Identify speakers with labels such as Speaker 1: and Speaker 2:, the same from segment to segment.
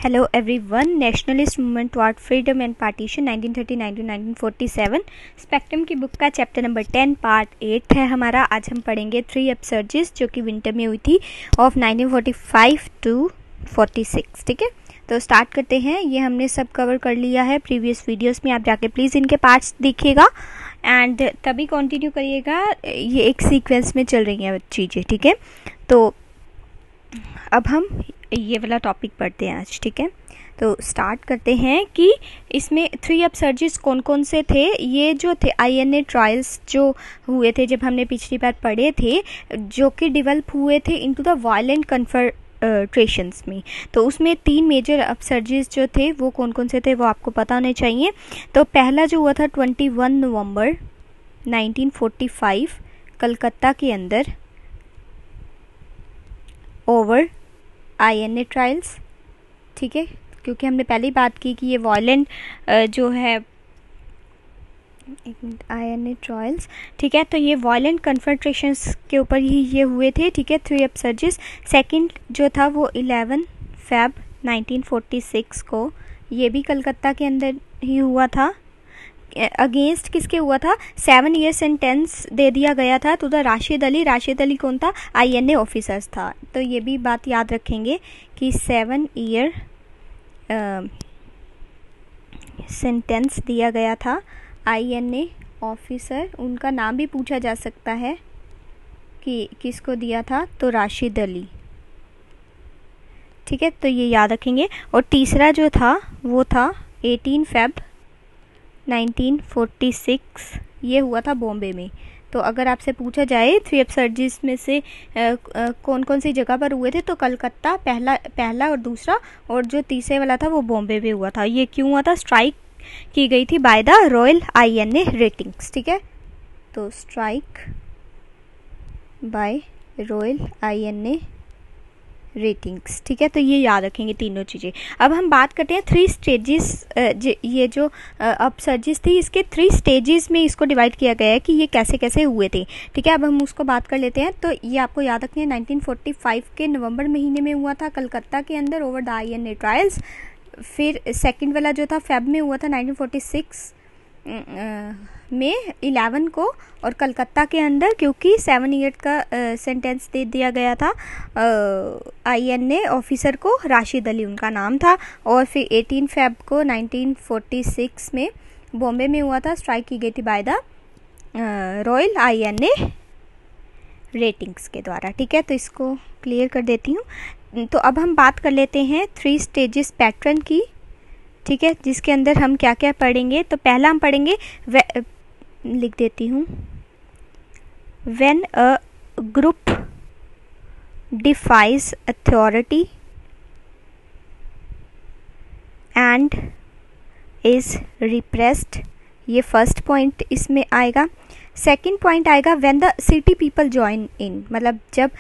Speaker 1: Hello everyone. Nationalist movement toward freedom and partition 1939 to 1947 spectrum की book का chapter number 10 part 8 है हमारा. आज हम पढ़ेंगे 3 अपसर्जेस जो कि विंटर में हुई थी ऑफ 1945 टू 46. ठीक है, तो स्टार्ट करते हैं. ये हमने सब कवर कर लिया है प्रीवियस वीडियोस में. आप जाके प्लीज़ इनके पार्ट्स देखिएगा एंड तभी कंटिन्यू करिएगा. ये एक सीक्वेंस में चल रही हैं चीज़ें. ठीक है, तो अब हम ये वाला टॉपिक पढ़ते हैं आज. ठीक है, तो स्टार्ट करते हैं कि इसमें 3 अपसर्जेस कौन कौन से थे. ये जो थे INA ट्रायल्स जो हुए थे जब हमने पिछली बार पढ़े थे, जो कि डेवलप हुए थे इनटू द वायलेंट कन्फर्ट्रेशंस में. तो उसमें 3 मेजर अपसर्जेस जो थे वो कौन कौन से थे वो आपको पता होने चाहिए. तो पहला जो हुआ था 21 नवंबर 1945 कलकत्ता के अंदर ओवर INA ट्रायल्स. ठीक है, क्योंकि हमने पहले ही बात की कि ये वायलेंट जो है INA ट्रायल्स. ठीक है, तो ये वायलेंट कन्फर्ट्रेशंस के ऊपर ही ये हुए थे. ठीक है, 3 अपसर्जेस. सेकंड जो था वो 11 Feb 1946 को, ये भी कलकत्ता के अंदर ही हुआ था. अगेंस्ट किसके हुआ था? 7 ईयर सेंटेंस दे दिया गया था टू द राशिद अली. राशिद अली कौन था? INA ऑफिसर्स था. तो ये भी बात याद रखेंगे कि 7 ईयर सेंटेंस दिया गया था INA ऑफिसर. उनका नाम भी पूछा जा सकता है कि किसको दिया था, तो राशिद अली. ठीक है, तो ये याद रखेंगे. और तीसरा जो था वो था 18 Feb 1946. ये हुआ था बॉम्बे में. तो अगर आपसे पूछा जाए 3 अपसर्जेस में से कौन कौन सी जगह पर हुए थे, तो कलकत्ता पहला और दूसरा, और जो तीसरे वाला था वो बॉम्बे में हुआ था. ये क्यों हुआ था? स्ट्राइक की गई थी by the royal INA ratings. ठीक है, तो strike by royal INA ratings. ठीक है, तो ये याद रखेंगे तीनों चीज़ें. अब हम बात करते हैं 3 स्टेजेस. ये जो अपसर्जेस थी इसके 3 स्टेजेस में इसको डिवाइड किया गया है कि ये कैसे कैसे हुए थे. ठीक है, अब हम उसको बात कर लेते हैं. तो ये आपको याद रखना है 1945 के नवंबर महीने में हुआ था कलकत्ता के अंदर ओवर द INA ट्रायल्स. फिर सेकंड वाला जो था फेब में हुआ था 1946 में 11 को, और कलकत्ता के अंदर क्योंकि 7 ईयर का सेंटेंस दे दिया गया था INA ऑफिसर को, राशिद अली उनका नाम था. और फिर 18 फेब को 1946 में बॉम्बे में हुआ था. स्ट्राइक की गई थी by the royal INA ratings के द्वारा. ठीक है, तो इसको क्लियर कर देती हूँ. तो अब हम बात कर लेते हैं 3 स्टेजेस पैटर्न की. ठीक है, जिसके अंदर हम क्या क्या पढ़ेंगे. तो पहला हम पढ़ेंगे, लिख देती हूँ, when a group defies authority and is repressed. ये फर्स्ट पॉइंट इसमें आएगा. सेकंड पॉइंट आएगा when the city people join in, मतलब जब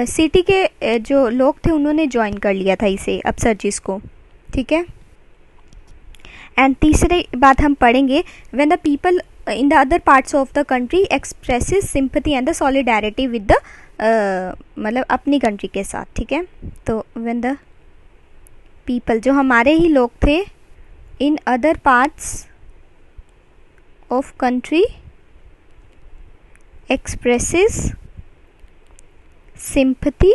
Speaker 1: सिटी के जो लोग थे उन्होंने ज्वाइन कर लिया था इसे अपसर्जेस को. ठीक है, एंड तीसरी बात हम पढ़ेंगे when the people in the other parts of the country expresses sympathy and the solidarity with the मतलब अपनी कंट्री के साथ. ठीक है, तो व्हेन द पीपल जो हमारे ही लोग थे in other parts of country expresses sympathy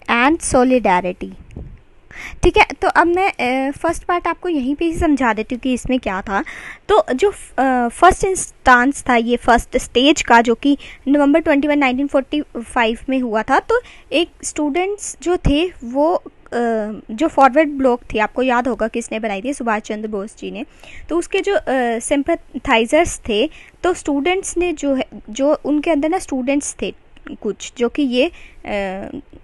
Speaker 1: and solidarity. ठीक है, तो अब मैं फर्स्ट पार्ट आपको यहीं पे ही समझा देती हूँ कि इसमें क्या था. तो जो फर्स्ट इंस्टांस था, ये फर्स्ट स्टेज का, जो कि नवंबर 21 1945 में हुआ था. तो एक स्टूडेंट्स जो थे वो जो फॉरवर्ड ब्लॉक थी, आपको याद होगा किसने बनाई थी, सुभाष चंद्र बोस जी ने. तो उसके जो सिंपैथाइजर्स थे, तो स्टूडेंट्स ने जो उनके अंदर ना स्टूडेंट्स थे कुछ जो कि ये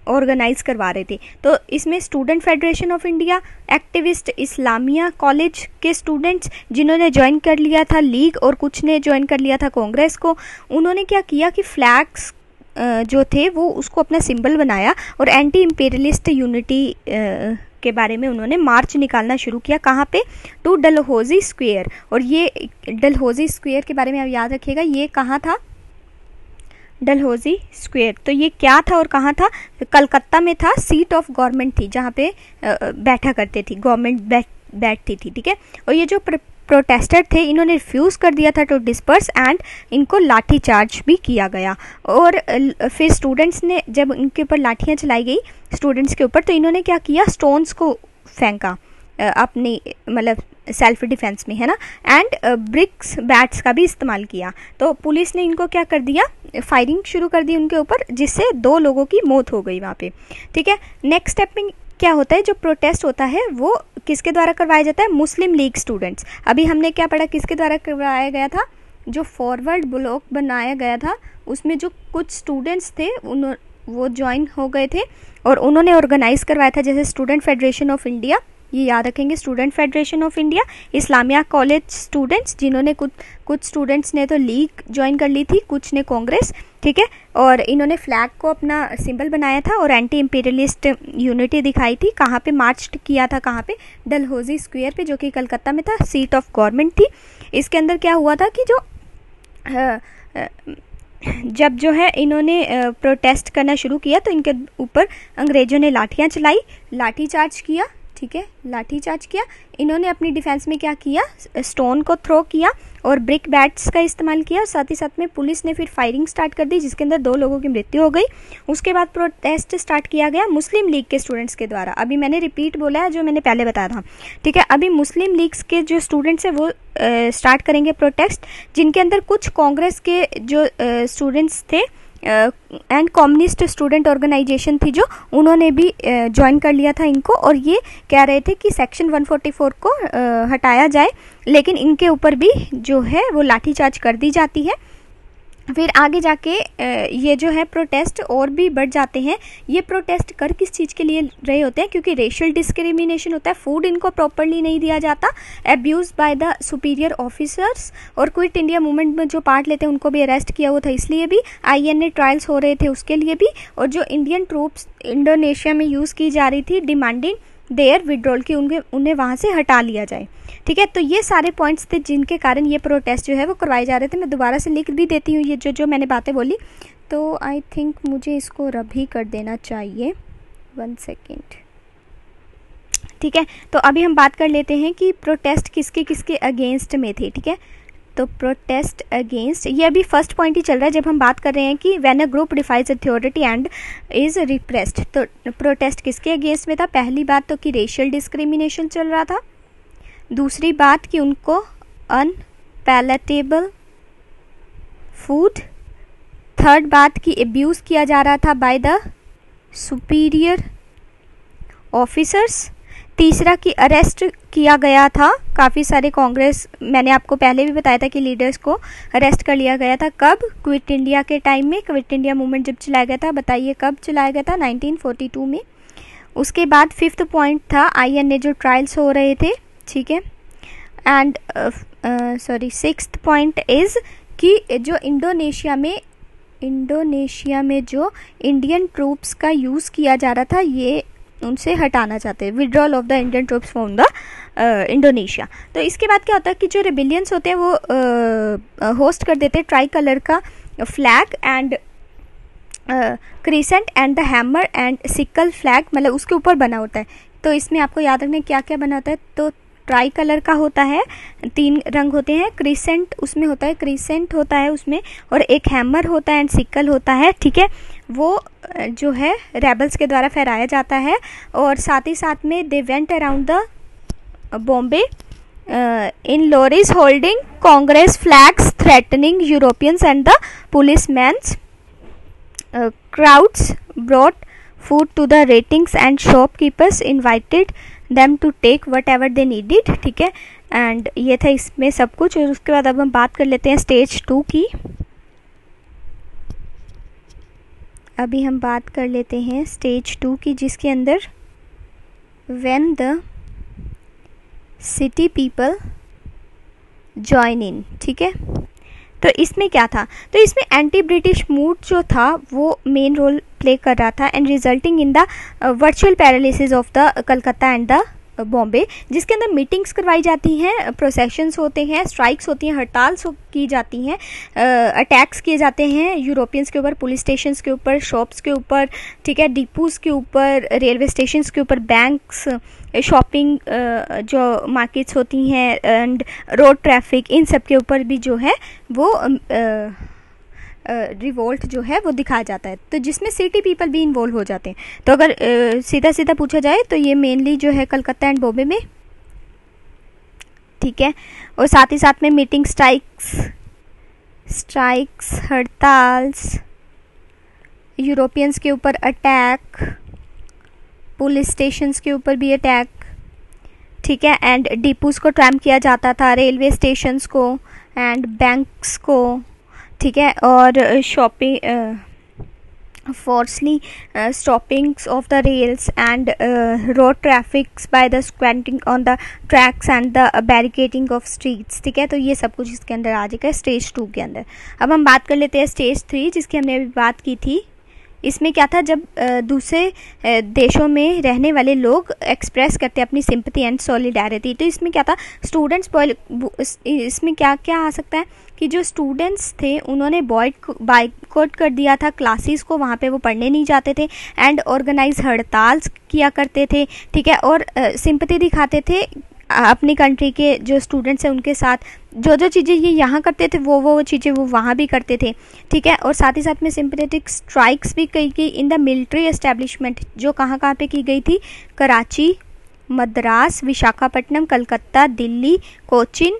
Speaker 1: ऑर्गेनाइज करवा रहे थे. तो इसमें student federation of India, activist Islamia college के स्टूडेंट्स जिन्होंने ज्वाइन कर लिया था लीग, और कुछ ने ज्वाइन कर लिया था कांग्रेस को. उन्होंने क्या किया कि फ्लैग्स जो थे वो उसको अपना सिंबल बनाया और एंटी इम्पेरियलिस्ट यूनिटी के बारे में उन्होंने मार्च निकालना शुरू किया. कहाँ पे? To Dalhousie square. और ये डलहौजी स्क्वायर के बारे में आप याद रखिएगा, ये कहाँ था? डलहौजी स्क्वायर। तो ये क्या था और कहाँ था? कलकत्ता में था, सीट ऑफ गवर्नमेंट थी, जहाँ पे बैठा करते थी, गवर्नमेंट बैठती थी, ठीक है। और ये जो प्रोटेस्टर थे इन्होंने रिफ्यूज़ कर दिया था टू डिस्पर्स एंड इनको लाठी चार्ज भी किया गया। और फिर स्टूडेंट्स ने, जब इनके ऊपर लाठियाँ चलाई गई स्टूडेंट्स के ऊपर, तो इन्होंने क्या किया, स्टोन्स को फेंका अपनी मतलब सेल्फ डिफेंस में, है ना, एंड ब्रिक्स बैट्स का भी इस्तेमाल किया। तो पुलिस ने इनको क्या कर दिया, फायरिंग शुरू कर दी उनके ऊपर, जिससे 2 लोगों की मौत हो गई वहाँ पे, ठीक है। नेक्स्ट स्टेप में क्या होता है, जो प्रोटेस्ट होता है वो किसके द्वारा करवाया जाता है? मुस्लिम लीग स्टूडेंट्स। अभी हमने क्या पढ़ा, किसके द्वारा करवाया गया था? जो फॉरवर्ड ब्लॉक बनाया गया था उसमें जो कुछ स्टूडेंट्स थे वो ज्वाइन हो गए थे और उन्होंने ऑर्गेनाइज करवाया था, जैसे स्टूडेंट फेडरेशन ऑफ इंडिया, ये याद रखेंगे, student federation of India, Islamia college students, जिन्होंने कुछ स्टूडेंट्स ने तो लीग ज्वाइन कर ली थी, कुछ ने कांग्रेस, ठीक है। और इन्होंने फ्लैग को अपना सिंबल बनाया था और एंटी इम्पीरियलिस्ट यूनिटी दिखाई थी। कहाँ पे मार्च किया था? कहाँ पे? डलहौजी स्क्वायर पे, जो कि कलकत्ता में था, सीट ऑफ गवर्नमेंट थी। इसके अंदर क्या हुआ था कि जब जो है इन्होंने प्रोटेस्ट करना शुरू किया तो इनके ऊपर अंग्रेजों ने लाठियाँ चलाई, लाठी चार्ज किया, ठीक है, लाठी चार्ज किया। इन्होंने अपनी डिफेंस में क्या किया, स्टोन को थ्रो किया और ब्रिक बैट्स का इस्तेमाल किया। साथ ही साथ में पुलिस ने फिर फायरिंग स्टार्ट कर दी, जिसके अंदर 2 लोगों की मृत्यु हो गई। उसके बाद प्रोटेस्ट स्टार्ट किया गया मुस्लिम लीग के स्टूडेंट्स के द्वारा। अभी मैंने रिपीट बोला है जो मैंने पहले बताया था, ठीक है। अभी मुस्लिम लीग्स के जो स्टूडेंट्स हैं वो स्टार्ट करेंगे प्रोटेस्ट, जिनके अंदर कुछ कांग्रेस के जो स्टूडेंट्स थे एंड कम्युनिस्ट स्टूडेंट ऑर्गेनाइजेशन थी जो, उन्होंने भी ज्वाइन कर लिया था इनको। और ये कह रहे थे कि सेक्शन 144 को हटाया जाए, लेकिन इनके ऊपर भी जो है वो लाठीचार्ज कर दी जाती है। फिर आगे जाके ये जो है प्रोटेस्ट और भी बढ़ जाते हैं। ये प्रोटेस्ट कर किस चीज़ के लिए रहे होते हैं? क्योंकि रेशियल डिस्क्रिमिनेशन होता है, फूड इनको प्रॉपरली नहीं दिया जाता, abuse by the superior officers, और क्विट इंडिया मूवमेंट में जो पार्ट लेते हैं उनको भी अरेस्ट किया हुआ था, इसलिए भी INA ट्रायल्स हो रहे थे उसके लिए भी, और जो इंडियन ट्रूप्स इंडोनेशिया में यूज़ की जा रही थी डिमांडिंग देयर विड्रॉल की, उन्हें वहाँ से हटा लिया जाए, ठीक है। तो ये सारे पॉइंट्स थे जिनके कारण ये प्रोटेस्ट जो है वो करवाए जा रहे थे। मैं दोबारा से लिख भी देती हूँ ये जो मैंने बातें बोली। तो आई थिंक मुझे इसको रब ही कर देना चाहिए, 1 सेकेंड, ठीक है। तो अभी हम बात कर लेते हैं कि प्रोटेस्ट किसके किसके अगेंस्ट में थे, ठीक है। तो प्रोटेस्ट अगेंस्ट, ये अभी फर्स्ट पॉइंट ही चल रहा है जब हम बात कर रहे हैं कि when a group defies authority and is repressed. तो प्रोटेस्ट किसके अगेंस्ट में था? पहली बात तो कि रेशियल डिस्क्रिमिनेशन चल रहा था, दूसरी बात कि उनको अनपैलेटेबल फूड, थर्ड बात कि एब्यूज़ किया जा रहा था बाय द सुपीरियर ऑफिसर्स, तीसरा कि अरेस्ट किया गया था काफ़ी सारे कांग्रेस, मैंने आपको पहले भी बताया था कि लीडर्स को अरेस्ट कर लिया गया था। कब? क्विट इंडिया के टाइम में, क्विट इंडिया मूवमेंट जब चलाया गया था, बताइए कब चलाया गया था? 1942 में। उसके बाद 5th पॉइंट था INA जो ट्रायल्स हो रहे थे, ठीक है। एंड 6th पॉइंट इज़ कि जो इंडोनेशिया में जो इंडियन ट्रूप्स का यूज़ किया जा रहा था, ये उनसे हटाना चाहते हैं, withdrawal of the Indian troops from the Indonesia. तो इसके बाद क्या होता है कि जो रेबिलियंस होते हैं वो होस्ट कर देते हैं ट्राई कलर का flag and crescent and the hammer and sickle flag, मतलब उसके ऊपर बना होता है। तो इसमें आपको याद रखना क्या क्या बना होता है। तो ट्राई कलर का होता है, 3 रंग होते हैं, क्रीसेंट उसमें होता है, क्रीसेंट होता है उसमें, और एक हैमर होता है एंड सिकल होता है, ठीक है। वो जो है रेबल्स के द्वारा फहराया जाता है। और साथ ही साथ में they went around the Bombay in lorries holding Congress flags threatening Europeans and the policemans, crowds brought food to the ratings and shopkeepers invited them to take whatever they needed, ठीक है। एंड ये था इसमें सब कुछ। और उसके बाद अब हम बात कर लेते हैं स्टेज 2 की। अभी हम बात कर लेते हैं स्टेज 2 की, जिसके अंदर when the city people join in, ठीक है। तो इसमें क्या था? तो इसमें एंटी ब्रिटिश मूड जो था वो मेन रोल प्ले कर रहा था and resulting in the virtual paralysis of the Calcutta and the Bombay, जिसके अंदर मीटिंग्स करवाई जाती हैं, प्रोसेशंस होते हैं, स्ट्राइक्स होती हैं, हड़ताल की जाती हैं, अटैक्स किए जाते हैं यूरोपियंस के ऊपर, पुलिस स्टेशंस के ऊपर, शॉप्स के ऊपर, ठीक है, डिपोज के ऊपर, रेलवे स्टेशंस के ऊपर, बैंक्स, शॉपिंग जो मार्केट्स होती हैं एंड रोड ट्रैफिक, इन सब के ऊपर भी जो है वो रिवोल्ट जो है वो दिखाया जाता है, तो जिसमें सिटी पीपल भी इन्वॉल्व हो जाते हैं। तो अगर सीधा सीधा पूछा जाए तो ये मेनली जो है कलकत्ता एंड बॉम्बे में, ठीक है, और साथ ही साथ में मीटिंग, स्ट्राइक्स, हड़ताल्स, यूरोपियंस के ऊपर अटैक, पुलिस स्टेशंस के ऊपर भी अटैक, ठीक है, एंड डिपोज को ट्रैम किया जाता था, रेलवे स्टेशंस को एंड बैंक्स को, ठीक है, और shopping, forcely stoppings of the rails and road traffics by the squatting on the tracks and the barricading of streets, ठीक है। तो ये सब कुछ इसके अंदर आ जाएगा स्टेज 2 के अंदर। अब हम बात कर लेते हैं स्टेज 3, जिसकी हमने अभी बात की थी। इसमें क्या था, जब दूसरे देशों में रहने वाले लोग एक्सप्रेस करते अपनी सिंपैथी एंड सॉलिडारिटी, तो इसमें क्या था, स्टूडेंट्स, इसमें क्या क्या आ सकता है कि जो स्टूडेंट्स थे उन्होंने बाइकआउट कर दिया था क्लासेस को, वहाँ पे वो पढ़ने नहीं जाते थे, एंड ऑर्गेनाइज हड़ताल किया करते थे, ठीक है, और सिंपैथी दिखाते थे अपनी कंट्री के जो स्टूडेंट्स हैं उनके साथ, जो जो चीज़ें ये यहाँ करते थे वो चीज़ें वो वहाँ भी करते थे, ठीक है, और साथ ही साथ में सिंपैथेटिक स्ट्राइक्स भी की गई इन द मिलिट्री एस्टेब्लिशमेंट, जो कहाँ कहाँ पे की गई थी, Karachi, Madras, Visakhapatnam, Calcutta, Delhi, Cochin,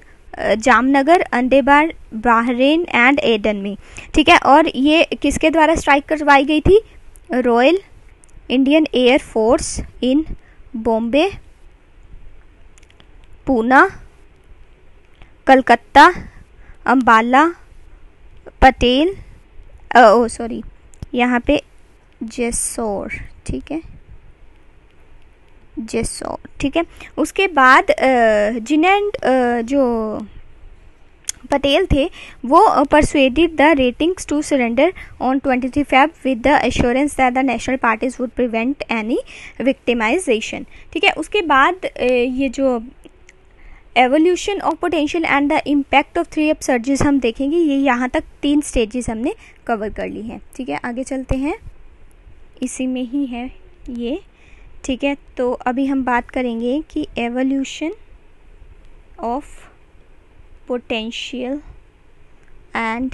Speaker 1: Jamnagar, Andaman, Bahrain and Aden में, ठीक है। और ये किसके द्वारा स्ट्राइक करवाई गई थी, royal Indian air force in Bombay, Poona, Calcutta, Ambala, Patel, यहाँ पे जेसौर, ठीक है, जेसौर, ठीक है। उसके बाद जो पटेल थे वो persuaded the ratings to surrender on 23 Feb with the assurance that the national parties would prevent any victimization, ठीक है। उसके बाद ये जो evolution of potential and the impact of 3 upsurges हम देखेंगे, ये यहाँ तक 3 स्टेजेस हमने कवर कर ली हैं, ठीक है। आगे चलते हैं, इसी में ही है ये, ठीक है। तो अभी हम बात करेंगे कि evolution of potential and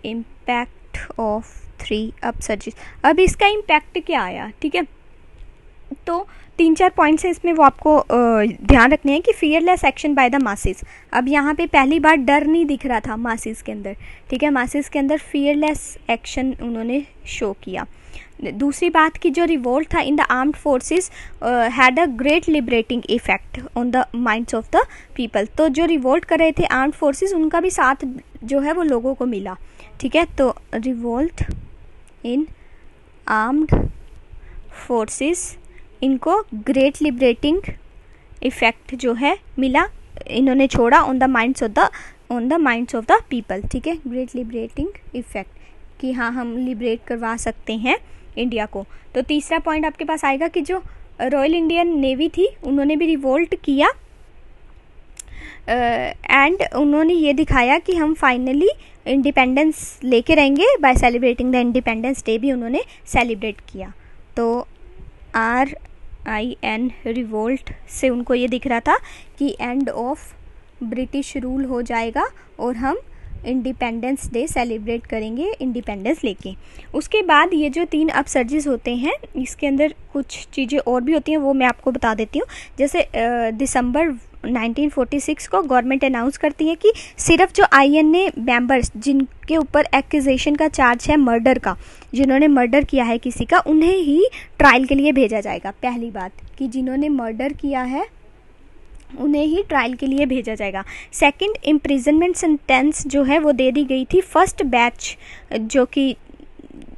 Speaker 1: impact of 3 upsurges. अब इसका इम्पैक्ट क्या आया, ठीक है, तो 3-4 पॉइंट्स हैं इसमें, वो आपको ध्यान रखने हैं कि fearless action by the masses. अब यहाँ पे पहली बार डर नहीं दिख रहा था मासेस के अंदर, ठीक है, मासेस के अंदर फियरलेस एक्शन उन्होंने शो किया। दूसरी बात की जो रिवोल्ट था in the armed forces had a great liberating effect on the minds of the people. तो जो रिवोल्ट कर रहे थे आर्म्ड फोर्सेस, उनका भी साथ जो है वो लोगों को मिला, ठीक है। तो रिवोल्ट इन आर्म्ड फोर्सेस, इनको ग्रेट लिबरेटिंग इफेक्ट जो है मिला, इन्होंने छोड़ा on the minds of the people, ठीक है, ग्रेट लिबरेटिंग इफेक्ट कि हाँ हम लिबरेट करवा सकते हैं इंडिया को। तो तीसरा पॉइंट आपके पास आएगा कि जो रॉयल इंडियन नेवी थी उन्होंने भी रिवोल्ट किया एंड उन्होंने ये दिखाया कि हम फाइनली इंडिपेंडेंस लेके रहेंगे by celebrating the independence day, भी उन्होंने सेलिब्रेट किया। तो RIN रिवोल्ट से उनको ये दिख रहा था कि एंड ऑफ ब्रिटिश रूल हो जाएगा और हम इंडिपेंडेंस डे सेलिब्रेट करेंगे इंडिपेंडेंस लेके। उसके बाद ये जो 3 अपसर्जेस होते हैं, इसके अंदर कुछ चीज़ें और भी होती हैं, वो मैं आपको बता देती हूँ। जैसे दिसंबर 1946 को गवर्नमेंट अनाउंस करती है कि सिर्फ जो INA मेंबर्स जिनके ऊपर एक्यूजेशन का चार्ज है मर्डर का, जिन्होंने मर्डर किया है किसी का, उन्हें ही ट्रायल के लिए भेजा जाएगा। पहली बात कि जिन्होंने मर्डर किया है उन्हें ही ट्रायल के लिए भेजा जाएगा। सेकंड, इम्प्रिजनमेंट सेंटेंस जो है वो दे दी गई थी फर्स्ट बैच, जो कि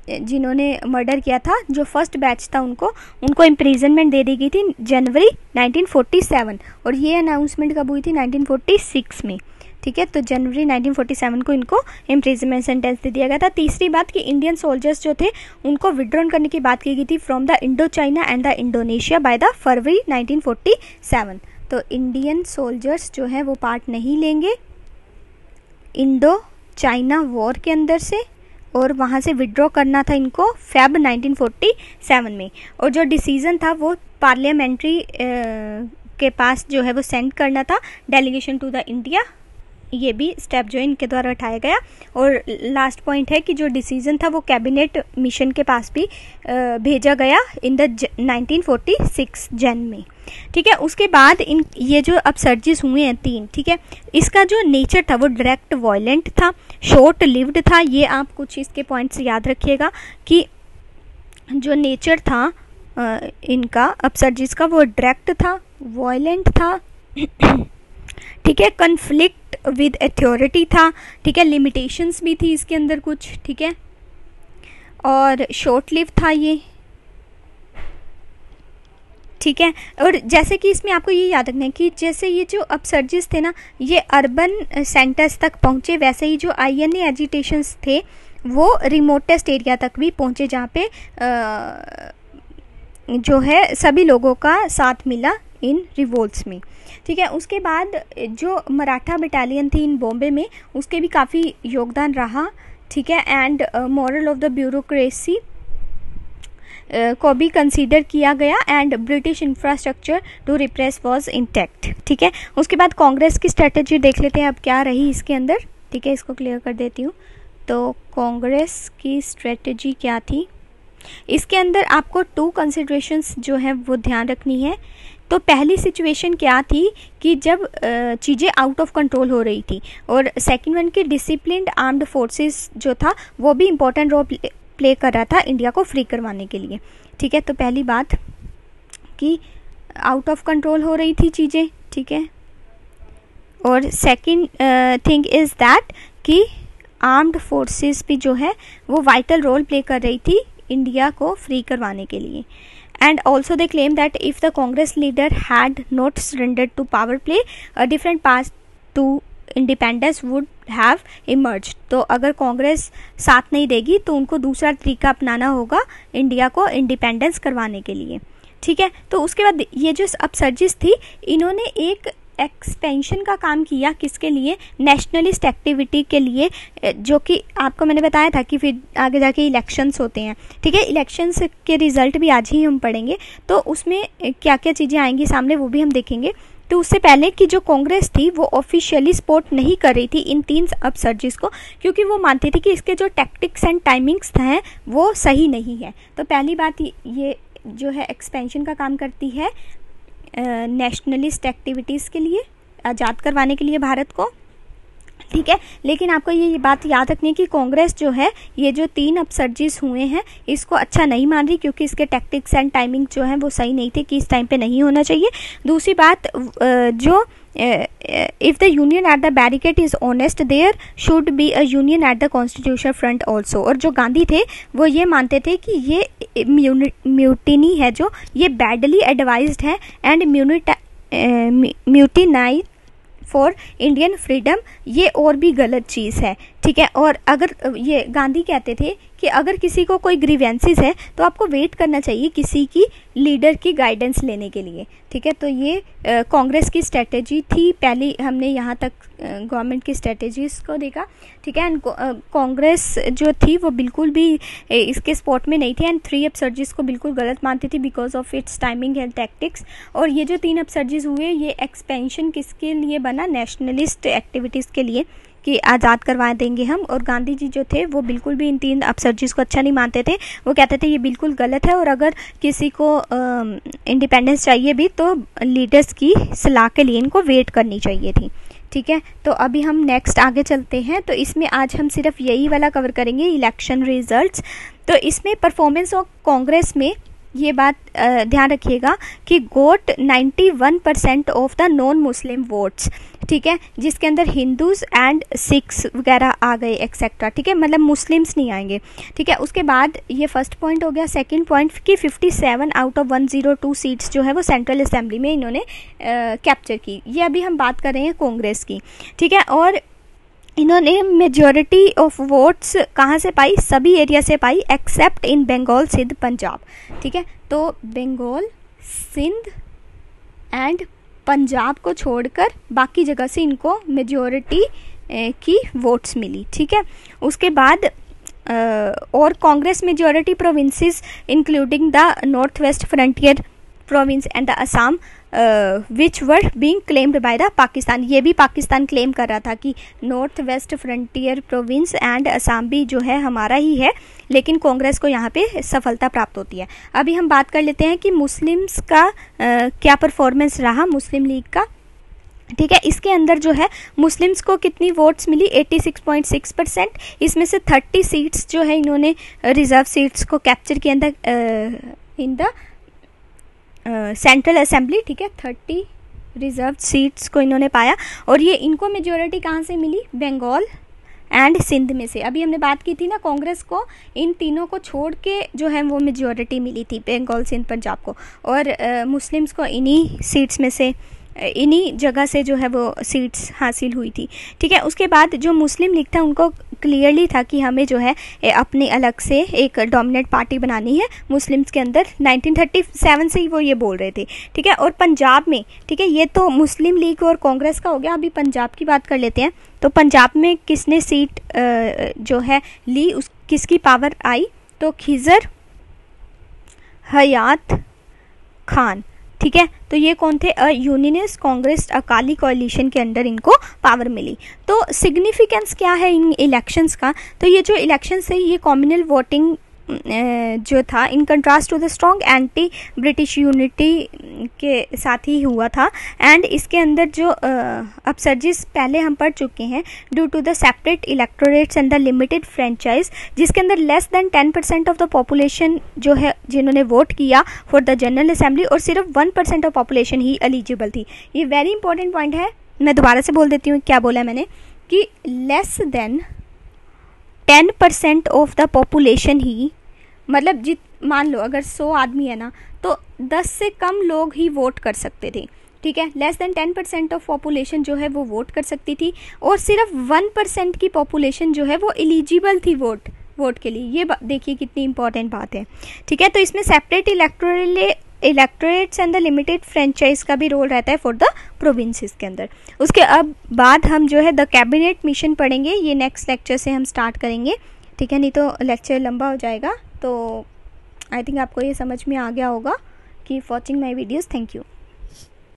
Speaker 1: जिन्होंने मर्डर किया था, जो फर्स्ट बैच था उनको इम्प्रिजनमेंट दे दी गई थी जनवरी 1947, और ये अनाउंसमेंट कब हुई थी, 1946 में, ठीक है, तो जनवरी 1947 को इनको इम्प्रिजनमेंट सेंटेंस दे दिया गया था। तीसरी बात कि इंडियन सोल्जर्स जो थे उनको विड्रॉन करने की बात की गई थी from the Indo China and the Indonesia by the फरवरी 1947। तो इंडियन सोल्जर्स जो है वो पार्ट नहीं लेंगे इंडो चाइना वॉर के अंदर से, और वहाँ से विड्रॉ करना था इनको फेब 1947 में। और जो डिसीजन था वो पार्लियामेंट्री के पास जो है वो सेंड करना था डेलीगेशन टू द इंडिया। ये भी स्टेप जो है इनके द्वारा उठाया गया। और लास्ट पॉइंट है कि जो डिसीजन था वो कैबिनेट मिशन के पास भी भेजा गया इन द 1946 जन में। ठीक है, उसके बाद इन ये जो अपसर्जिस हुए हैं 3, ठीक है, इसका जो नेचर था वो डायरेक्ट वायलेंट था, शॉर्ट लिव्ड था। ये आप कुछ इसके पॉइंट्स याद रखिएगा कि जो नेचर था इनका अपसर्जिस का वो डायरेक्ट था, वायलेंट था, ठीक है, कन्फ्लिक्ट विद अथॉरिटी था, ठीक है, लिमिटेशंस भी थी इसके अंदर कुछ, ठीक है, और शॉर्ट लिव था ये, ठीक है। और जैसे कि इसमें आपको ये याद रखना है कि जैसे ये जो अपसर्जिस थे ना ये अर्बन सेंटर्स तक पहुँचे, वैसे ही जो INA एजिटेशंस थे वो रिमोटेस्ट एरिया तक भी पहुँचे जहाँ पे जो है सभी लोगों का साथ मिला इन रिवोल्ट्स में, ठीक है। उसके बाद जो मराठा बटालियन थी इन बॉम्बे में उसके भी काफ़ी योगदान रहा, ठीक है, and moral of the bureaucracy को भी कंसीडर किया गया and British infrastructure to repress was intact, ठीक है। उसके बाद कांग्रेस की स्ट्रेटजी देख लेते हैं अब क्या रही इसके अंदर, ठीक है, इसको क्लियर कर देती हूँ। तो कांग्रेस की स्ट्रेटजी क्या थी, इसके अंदर आपको 2 कंसिडरेशंस जो है वो ध्यान रखनी है। तो पहली सिचुएशन क्या थी कि जब चीज़ें आउट ऑफ कंट्रोल हो रही थी, और सेकंड वन की डिसिप्लिन्ड आर्म्ड फोर्सेस जो था वो भी इम्पोर्टेंट रोल प्ले कर रहा था इंडिया को फ्री करवाने के लिए, ठीक है। तो पहली बात कि आउट ऑफ कंट्रोल हो रही थी चीज़ें, ठीक है, और सेकंड थिंग इज़ दैट कि आर्म्ड फोर्सेस भी जो है वो वाइटल रोल प्ले कर रही थी इंडिया को फ्री करवाने के लिए। And also they claim that if the Congress leader had not surrendered to power play, a different path to independence would have emerged। तो अगर कांग्रेस साथ नहीं देगी तो उनको दूसरा तरीका अपनाना होगा इंडिया को इंडिपेंडेंस करवाने के लिए, ठीक है। तो उसके बाद ये जो अपसर्जिस थी इन्होंने एक एक्सपेंशन का काम किया, किसके लिए, नेशनलिस्ट एक्टिविटी के लिए, जो कि आपको मैंने बताया था कि फिर आगे जाके इलेक्शंस होते हैं, ठीक है। इलेक्शंस के रिजल्ट भी आज ही हम पढ़ेंगे, तो उसमें क्या क्या चीज़ें आएंगी सामने वो भी हम देखेंगे। तो उससे पहले कि जो कांग्रेस थी वो ऑफिशियली सपोर्ट नहीं कर रही थी इन 3 अपसर्जिस को, क्योंकि वो मानती थी कि इसके जो टैक्टिक्स एंड टाइमिंग्स हैं वो सही नहीं है। तो पहली बात ये जो है एक्सपेंशन का काम करती है नेशनलिस्ट एक्टिविटीज़ के लिए, आज़ाद करवाने के लिए भारत को, ठीक है। लेकिन आपको ये बात याद रखनी है कि कांग्रेस जो है ये जो 3 अपसर्जिस हुए हैं इसको अच्छा नहीं मान रही, क्योंकि इसके टैक्टिक्स एंड टाइमिंग जो है वो सही नहीं थे कि इस टाइम पे नहीं होना चाहिए। दूसरी बात जो if the union at the barricade is honest, there should be a union at the constitutional front also। और जो गांधी थे वो ये मानते थे कि ये म्यूटिनी है जो ये बैडली एडवाइज्ड है एंड म्यूटिनाइज फॉर इंडियन फ्रीडम ये और भी गलत चीज़ है, ठीक है। और अगर ये गांधी कहते थे कि अगर किसी को कोई ग्रीवेंसेस है तो आपको वेट करना चाहिए किसी की लीडर की गाइडेंस लेने के लिए, ठीक है। तो ये कांग्रेस की स्ट्रेटजी थी। पहले हमने यहाँ तक गवर्नमेंट की स्ट्रेटजीज को देखा, ठीक है। एंड कांग्रेस जो थी वो बिल्कुल भी इसके स्पॉट में नहीं थी एंड 3 अपसर्जिस को बिल्कुल गलत मानती थी because of its timing and tactics. और ये जो 3 अपसर्जिस हुए ये एक्सपेंशन किसके लिए बना, नेशनलिस्ट एक्टिविटीज़ के लिए कि आज़ाद करवा देंगे हम। और गांधी जी जो थे वो बिल्कुल भी इन 3 अपसर्जिस को अच्छा नहीं मानते थे, वो कहते थे ये बिल्कुल गलत है और अगर किसी को इंडिपेंडेंस चाहिए भी तो लीडर्स की सलाह के लिए इनको वेट करनी चाहिए थी, ठीक है। तो अभी हम नेक्स्ट आगे चलते हैं। तो इसमें आज हम सिर्फ यही वाला कवर करेंगे, इलेक्शन रिजल्ट्स। तो इसमें परफॉर्मेंस ऑफ कांग्रेस में ये बात ध्यान रखिएगा कि गोट 91% of the non Muslim votes, ठीक है, जिसके अंदर हिंदूज एंड सिख्स वगैरह आ गए एक्सेट्रा, ठीक है, मतलब मुस्लिम्स नहीं आएंगे, ठीक है। उसके बाद ये फर्स्ट पॉइंट हो गया। सेकंड पॉइंट कि 57 आउट ऑफ 102 सीट्स जो है वो सेंट्रल असेंबली में इन्होंने कैप्चर की। ये अभी हम बात कर रहे हैं कांग्रेस की, ठीक है। और इन्होंने मेजॉरिटी ऑफ वोट्स कहाँ से पाई, सभी एरिया से पाई एक्सेप्ट इन बंगाल, सिंध, पंजाब, ठीक है। तो बंगाल, सिंध एंड पंजाब को छोड़कर बाकी जगह से इनको मेजॉरिटी की वोट्स मिली, ठीक है। उसके बाद और Congress majority provinces including the north west frontier province and the Assam which were being claimed by the Pakistan. ये भी पाकिस्तान क्लेम कर रहा था कि north west frontier province and Assam भी जो है हमारा ही है, लेकिन कांग्रेस को यहाँ पे सफलता प्राप्त होती है। अभी हम बात कर लेते हैं कि मुस्लिम्स का क्या परफॉर्मेंस रहा, मुस्लिम लीग का, ठीक है। इसके अंदर जो है मुस्लिम्स को कितनी वोट्स मिली, 86.6%। इसमें से 30 सीट्स जो है इन्होंने रिजर्व सीट्स को कैप्चर किया इन द सेंट्रल असेंबली, ठीक है। 30 रिजर्व सीट्स को इन्होंने पाया और ये इनको मेजॉरिटी कहाँ से मिली, बंगाल एंड सिंध में से। अभी हमने बात की थी ना, कांग्रेस को इन तीनों को छोड़ के जो है वो मेजॉरिटी मिली थी, बंगाल, सिंध, पंजाब को, और मुस्लिम्स को इन्हीं सीट्स में से, इन्हीं जगह से जो है वो सीट्स हासिल हुई थी, ठीक है। उसके बाद जो मुस्लिम लीग था उनको क्लियरली था कि हमें जो है अपने अलग से एक डोमिनेट पार्टी बनानी है मुस्लिम्स के अंदर। 1937 से ही वो ये बोल रहे थे, ठीक है। और पंजाब में, ठीक है, ये तो मुस्लिम लीग और कांग्रेस का हो गया। अभी पंजाब की बात कर लेते हैं। तो पंजाब में किसने सीट जो है ली, उस किसकी पावर आई, तो खिजर हयात खान, ठीक है। तो ये कौन थे, यूनियनिस्ट कांग्रेस अकाली कोalition के अंडर इनको पावर मिली। तो सिग्निफिकेंस क्या है इन इलेक्शंस का, तो ये जो इलेक्शंस है ये कम्युनल वोटिंग जो था in contrast to the strong anti British unity के साथ ही हुआ था। एंड इसके अंदर जो अपसर्जिस पहले हम पढ़ चुके हैं, due to the separate electorates and the limited franchise, जिसके अंदर less than 10% of the population जो है जिन्होंने वोट किया फॉर द जनरल असेंबली, और सिर्फ 1% ऑफ पॉपुलेशन ही एलिजिबल थी। ये वेरी इंपॉर्टेंट पॉइंट है, मैं दोबारा से बोल देती हूँ क्या बोला मैंने, कि less than 10% of the population ही, मतलब मान लो अगर 100 आदमी है ना, तो 10 से कम लोग ही वोट कर सकते थे, ठीक है। लेस देन 10% ऑफ पॉपुलेशन जो है वो वोट कर सकती थी, और सिर्फ 1% की पॉपुलेशन जो है वो एलिजिबल थी वोट के लिए। ये देखिए कितनी इंपॉर्टेंट बात है, ठीक है। तो इसमें separate electorates and the limited franchise का भी रोल रहता है फॉर द प्रोविंसेस के अंदर। उसके अब बाद हम जो है द कैबिनेट मिशन पढ़ेंगे, ये नेक्स्ट लेक्चर से हम स्टार्ट करेंगे, ठीक है, नहीं तो लेक्चर लंबा हो जाएगा। तो आई थिंक आपको ये समझ में आ गया होगा। Keep watching my videos, thank you.